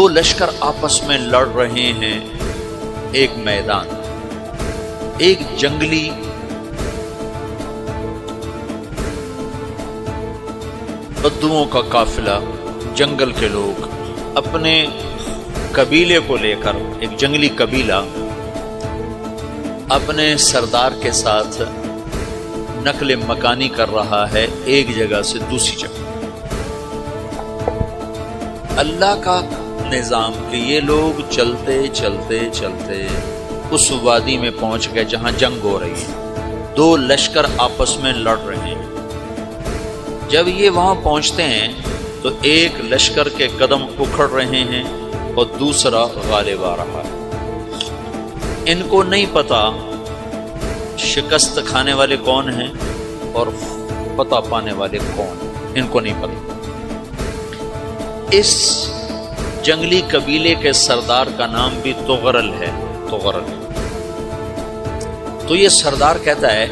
دو لشکر آپس میں لڑ رہے ہیں ایک میدان، ایک جنگلی بدوؤں کا قافلہ، جنگل کے لوگ اپنے قبیلے کو لے کر، ایک جنگلی قبیلہ اپنے سردار کے ساتھ نقل مکانی کر رہا ہے ایک جگہ سے دوسری جگہ۔ اللہ کا نظام کہ یہ لوگ چلتے چلتے چلتے اس وادی میں پہنچ گئے جہاں جنگ ہو رہی ہے، دو لشکر آپس میں لڑ رہے ہیں۔ جب یہ وہاں پہنچتے ہیں تو ایک لشکر کے قدم اکھڑ رہے ہیں اور دوسرا غالب آ رہا ہے۔ ان کو نہیں پتا شکست کھانے والے کون ہیں اور فتح پانے والے کون ہیں، ان کو نہیں پتا۔ اس جنگلی قبیلے کے سردار کا نام بھی تغرل ہے، تغرل۔ تو یہ سردار کہتا ہے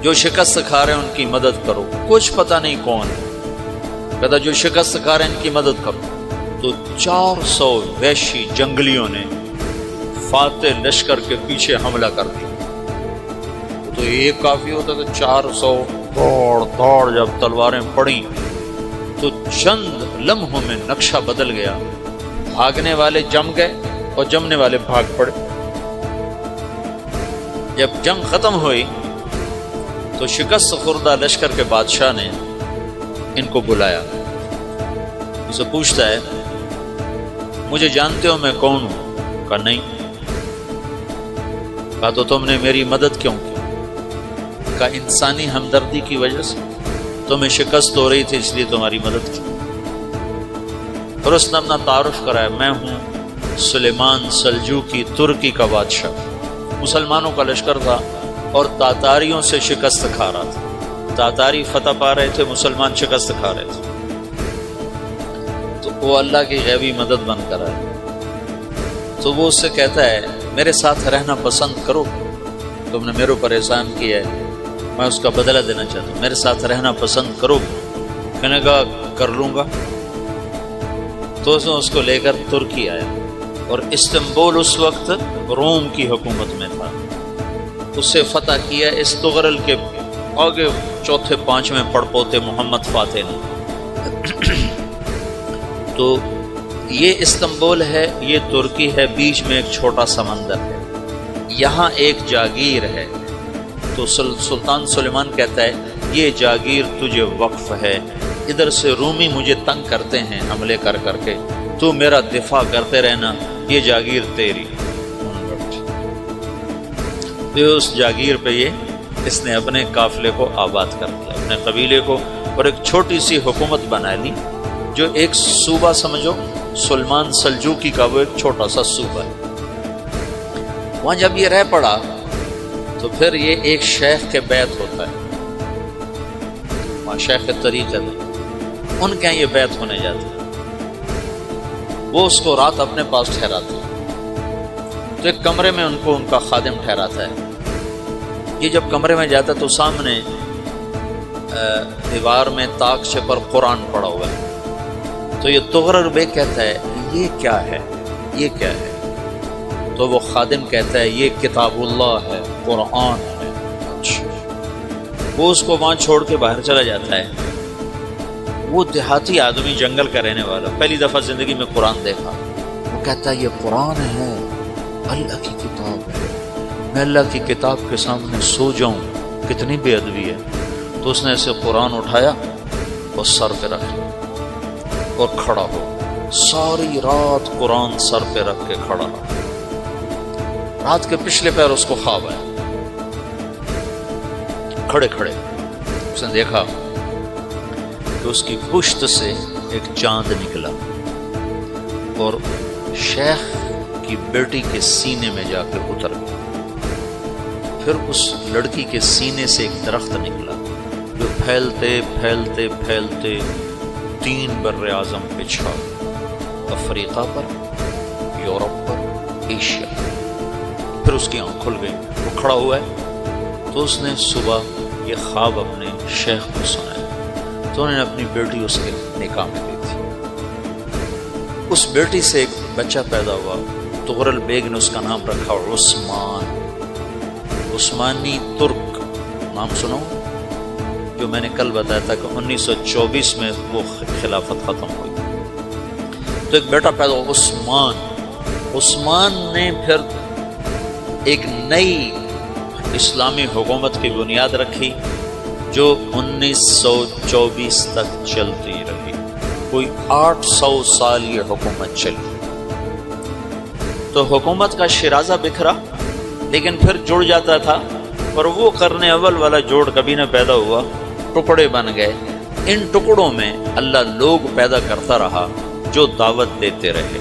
جو شکست کھا رہے ہیں ان کی مدد کرو، کچھ پتہ نہیں کون ہے، کہتا جو شکست کھا رہے ہیں ان کی مدد کرو۔ تو 400 وحشی جنگلیوں نے فاتح لشکر کے پیچھے حملہ کر دیا۔ تو ایک کافی ہوتا تو 400 دوڑ دوڑ جب تلواریں پڑیں تو چند لمحوں میں نقشہ بدل گیا، بھاگنے والے جم گئے اور جمنے والے بھاگ پڑے۔ جب جنگ ختم ہوئی تو شکست خوردہ لشکر کے بادشاہ نے ان کو بلایا، اسے پوچھتا ہے مجھے جانتے ہو میں کون ہوں؟ کہا نہیں۔ کہا تو تم نے میری مدد کیوں کی؟ کہا انسانی ہمدردی کی وجہ سے، تمہیں شکست ہو رہی تھی اس لیے تمہاری مدد کی۔ اور اس نے اپنا تعارف کرایا، میں ہوں سلیمان سلجوقی ترکی کا بادشاہ۔ مسلمانوں کا لشکر تھا اور تاتاریوں سے شکست کھا رہا تھا، تاتاری فتح پا رہے تھے، مسلمان شکست کھا رہے تھے۔ تو وہ اللہ کی غیبی مدد بن کر آئے۔ تو وہ اس سے کہتا ہے میرے ساتھ رہنا پسند کرو، تم نے میرے اوپر احسان کیا ہے، میں اس کا بدلہ دینا چاہتا ہوں، میرے ساتھ رہنا پسند کرو؟ کہنے کا کر لوں گا۔ تو اس نے اس کو لے کر ترکی آیا، اور استنبول اس وقت روم کی حکومت میں تھا، اسے فتح کیا اس تغرل کے آگے چوتھے پانچویں پڑپوتے محمد فاتح نے۔ تو یہ استنبول ہے، یہ ترکی ہے، بیچ میں ایک چھوٹا سمندر ہے، یہاں ایک جاگیر ہے۔ تو سلطان سلیمان کہتا ہے یہ جاگیر تجھے وقف ہے، ادھر سے رومی مجھے تنگ کرتے ہیں حملے کر کر کے، تو میرا دفاع کرتے رہنا، یہ جاگیر تیری۔ تو اس جاگیر پہ اس نے اپنے قافلے کو آباد کر دیا، اپنے قبیلے کو، اور ایک چھوٹی سی حکومت بنا لی، جو ایک صوبہ سمجھو سلمان سلجوقی کا، وہ ایک چھوٹا سا صوبہ ہے۔ وہاں جب یہ رہ پڑا تو پھر یہ ایک شیخ کے بیعت ہوتا ہے، وہاں شیخ طریقت ہے، ان کے یہ بیعت ہونے جاتے ہیں، وہ اس کو رات اپنے پاس ٹھہراتے ہیں۔ تو ایک کمرے میں ان کو ان کا خادم ٹھہراتا ہے۔ یہ جب کمرے میں جاتا ہے تو سامنے دیوار میں تاکچے پر قرآن پڑا ہوا ہے۔ تو یہ تغرل بیگ کہتا ہے یہ کیا ہے، یہ کیا ہے؟ تو وہ خادم کہتا ہے یہ کتاب اللہ ہے، قرآن ہے۔ وہ اس کو وہاں چھوڑ کے باہر چلا جاتا ہے۔ وہ دیہاتی آدمی، جنگل کا رہنے والا، پہلی دفعہ زندگی میں قرآن دیکھا، وہ کہتا ہے یہ قرآن ہے، اللہ کی کتاب ہے، میں اللہ کی کتاب کے سامنے سو جاؤں، کتنی بے ادبی ہے۔ تو اس نے اسے قرآن اٹھایا اور سر پہ رکھ لیا اور کھڑا ہو، ساری رات قرآن سر پہ رکھ کے کھڑا رہا۔ رات کے پچھلے پہر اس کو خواب آیا، کھڑے کھڑے اس نے دیکھا کہ اس کی پشت سے ایک چاند نکلا اور شیخ کی بیٹی کے سینے میں جا کے اتر گیا۔ پھر اس لڑکی کے سینے سے ایک درخت نکلا جو پھیلتے پھیلتے پھیلتے 3 بر اعظم پہ چھا، افریقہ پر، یورپ پر، ایشیا۔ پھر اس کی آنکھ کھل گئی، وہ کھڑا ہوا ہے۔ تو اس نے صبح یہ خواب اپنے شیخ کو سنایا، تو انہوں نے اپنی بیٹی اس کے نکاح میں دی تھی۔ اس بیٹی سے ایک بچہ پیدا ہوا، تغرل بیگ نے اس کا نام رکھا عثمان، عثمانی ترک نام سنو، جو میں نے کل بتایا تھا کہ 1924 میں وہ خلافت ختم ہوئی۔ تو ایک بیٹا پیدا ہوا عثمان، عثمان نے پھر ایک نئی اسلامی حکومت کی بنیاد رکھی جو 1924 تک چلتی رہی، کوئی 800 سال یہ حکومت چلی۔ تو حکومت کا شیرازہ بکھرا لیکن پھر جڑ جاتا تھا، اور وہ قرن اول والا جوڑ کبھی نہ پیدا ہوا، ٹکڑے بن گئے۔ ان ٹکڑوں میں اللہ لوگ پیدا کرتا رہا جو دعوت دیتے رہے۔